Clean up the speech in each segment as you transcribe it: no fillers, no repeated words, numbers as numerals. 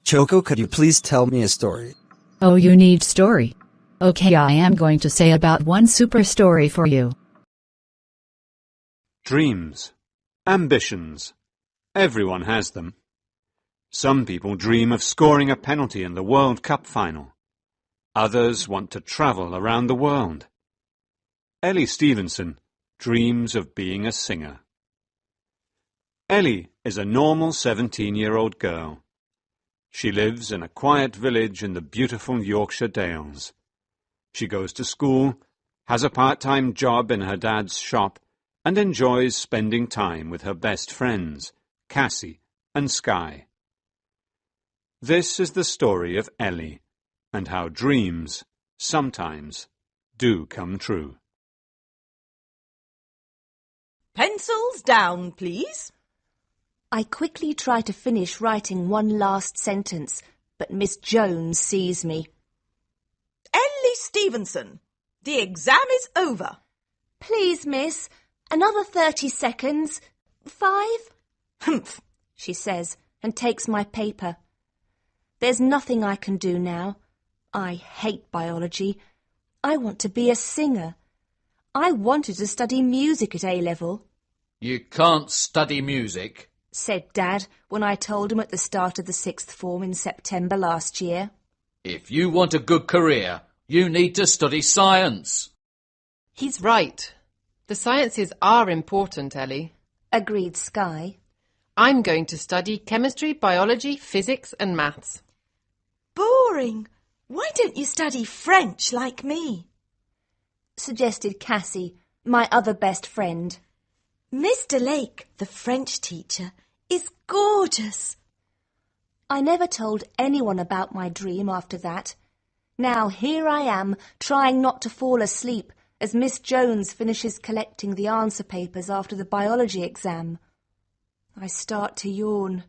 Choco, could you please tell me a story? Oh, you need story. Okay, I am going to say about one super story for you. Dreams. Ambitions. Everyone has them. Some people dream of scoring a penalty in the World Cup final. Others want to travel around the world. Ellie Stevenson dreams of being a singer. Ellie is a normal 17-year-old girl. She lives in a quiet village in the beautiful Yorkshire Dales. She goes to school, has a part-time job in her dad's shop, and enjoys spending time with her best friends, Cassie and Skye. This is the story of Ellie, and how dreams sometimes do come true. Pencils down, please. I quickly try to finish writing one last sentence, but Miss Jones sees me. Ellie Stevenson, the exam is over. Please, miss, another 30 seconds. 5? Humph, she says, and takes my paper. There's nothing I can do now. I hate biology. I want to be a singer. I wanted to study music at A-level. You can't study music, said Dad when I told him at the start of the 6th form in September last year. If you want a good career, you need to study science. He's right. The sciences are important, Ellie. Agreed Skye. I'm going to study chemistry, biology, physics and maths. Boring. Why don't you study French like me? Suggested Cassie, my other best friend. Mr. Lake, the French teacher, is gorgeous. I never told anyone about my dream after that. Now here I am, trying not to fall asleep as Miss Jones finishes collecting the answer papers after the biology exam. I start to yawn.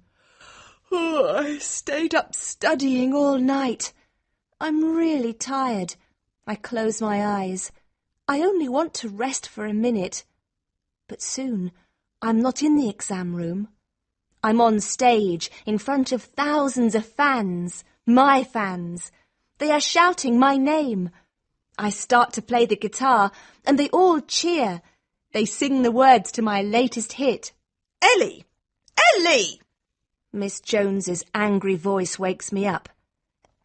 Oh, I stayed up studying all night. I'm really tired. I close my eyes. I only want to rest for a minute. But soon, I'm not in the exam room. I'm on stage in front of thousands of fans, my fans. They are shouting my name. I start to play the guitar and they all cheer. They sing the words to my latest hit. Ellie! Ellie! Miss Jones's angry voice wakes me up.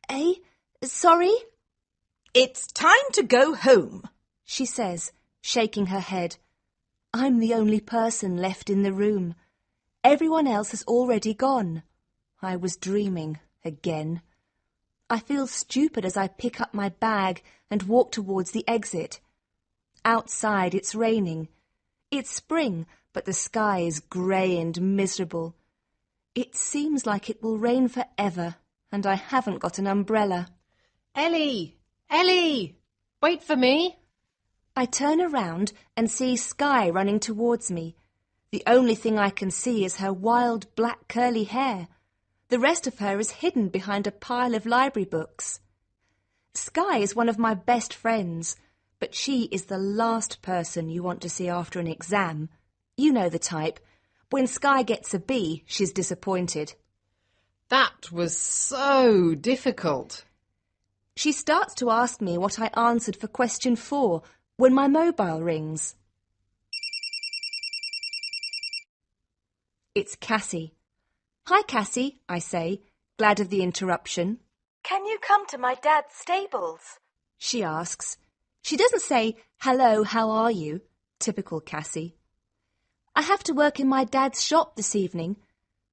Eh? Sorry? It's time to go home, she says, shaking her head. I'm the only person left in the room. Everyone else has already gone. I was dreaming again. I feel stupid as I pick up my bag and walk towards the exit. Outside it's raining. It's spring, but the sky is grey and miserable. It seems like it will rain forever, and I haven't got an umbrella. Ellie! Ellie! Wait for me. I turn around and see Skye running towards me. The only thing I can see is her wild black curly hair. The rest of her is hidden behind a pile of library books. Skye is one of my best friends, but she is the last person you want to see after an exam. You know the type. When Skye gets a B, she's disappointed. That was so difficult. She starts to ask me what I answered for question 4 when my mobile rings. It's Cassie. Hi, Cassie, I say, glad of the interruption. Can you come to my dad's stables? She asks. She doesn't say, hello, how are you? Typical Cassie. I have to work in my dad's shop this evening.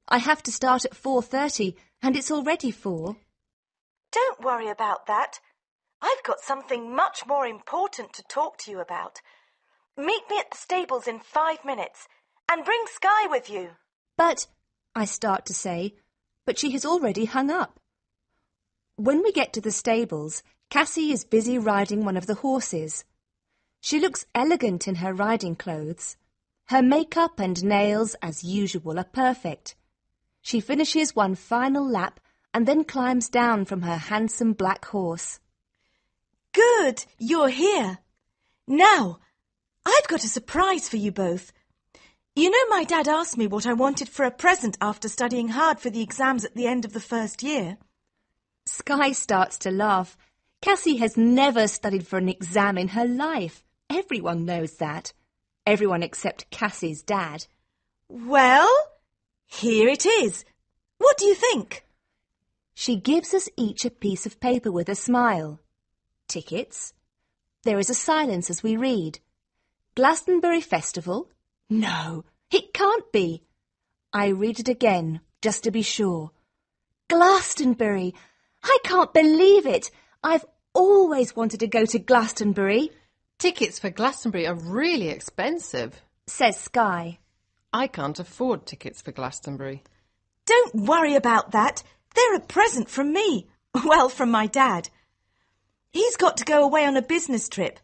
I have to start at 4:30 and it's already 4. Don't worry about that. I've got something much more important to talk to you about. Meet me at the stables in 5 minutes and bring Skye with you. But, I start to say, but she has already hung up. When we get to the stables, Cassie is busy riding one of the horses. She looks elegant in her riding clothes. Her makeup and nails, as usual, are perfect. She finishes one final lap and then climbs down from her handsome black horse. Good, you're here. Now, I've got a surprise for you both. You know, my dad asked me what I wanted for a present after studying hard for the exams at the end of the first year. Sky starts to laugh. Cassie has never studied for an exam in her life. Everyone knows that. Everyone except Cassie's dad. Well, here it is. What do you think? She gives us each a piece of paper with a smile. Tickets. There is a silence as we read. Glastonbury Festival. No, it can't be. I read it again, just to be sure. Glastonbury. I can't believe it. I've always wanted to go to Glastonbury, Tickets for Glastonbury are really expensive. says Sky. I can't afford tickets for Glastonbury. Don't worry about that. They're a present from me. Well, from my dad. He's got to go away on a business trip.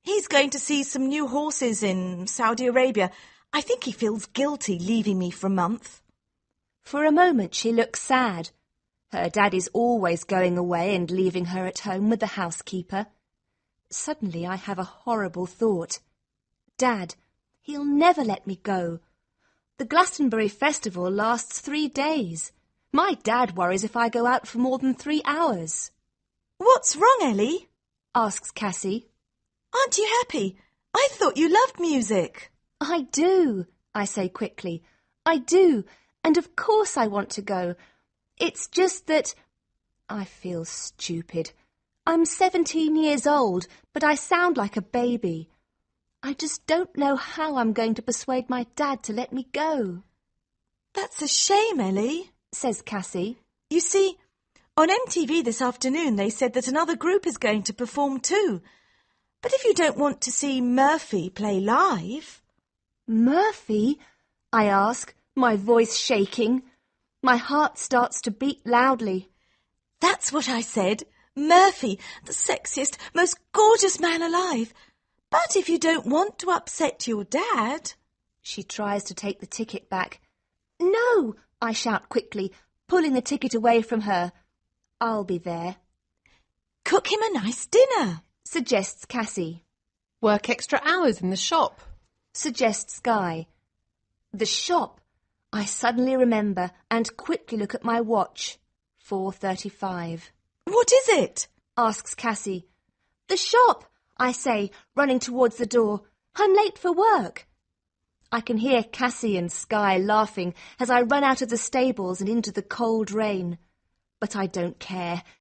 He's going to see some new horses in Saudi Arabia. I think he feels guilty leaving me for a month. For a moment she looks sad. Her dad is always going away and leaving her at home with the housekeeper. Suddenly I have a horrible thought. Dad, he'll never let me go. The Glastonbury Festival lasts 3 days. My dad worries if I go out for more than 3 hours. What's wrong, Ellie? Asks Cassie. Aren't you happy? I thought you loved music. I do, I say quickly. I do, and of course I want to go. It's just that I feel stupid. I'm 17 years old, but I sound like a baby. I just don't know how I'm going to persuade my dad to let me go. That's a shame, Ellie, says Cassie. You see, on MTV this afternoon they said that another group is going to perform too. But if you don't want to see Murphy play live... Murphy? I ask, my voice shaking. My heart starts to beat loudly. That's what I said. Murphy, the sexiest, most gorgeous man alive. But if you don't want to upset your dad... She tries to take the ticket back. No, I shout quickly, pulling the ticket away from her. I'll be there. Cook him a nice dinner, suggests Cassie. Work extra hours in the shop, suggests Sky. The shop. I suddenly remember and quickly look at my watch. 4:35. What is it? Asks Cassie. The shop, I say, running towards the door. I'm late for work. I can hear Cassie and Sky laughing as I run out of the stables and into the cold rain. But I don't care.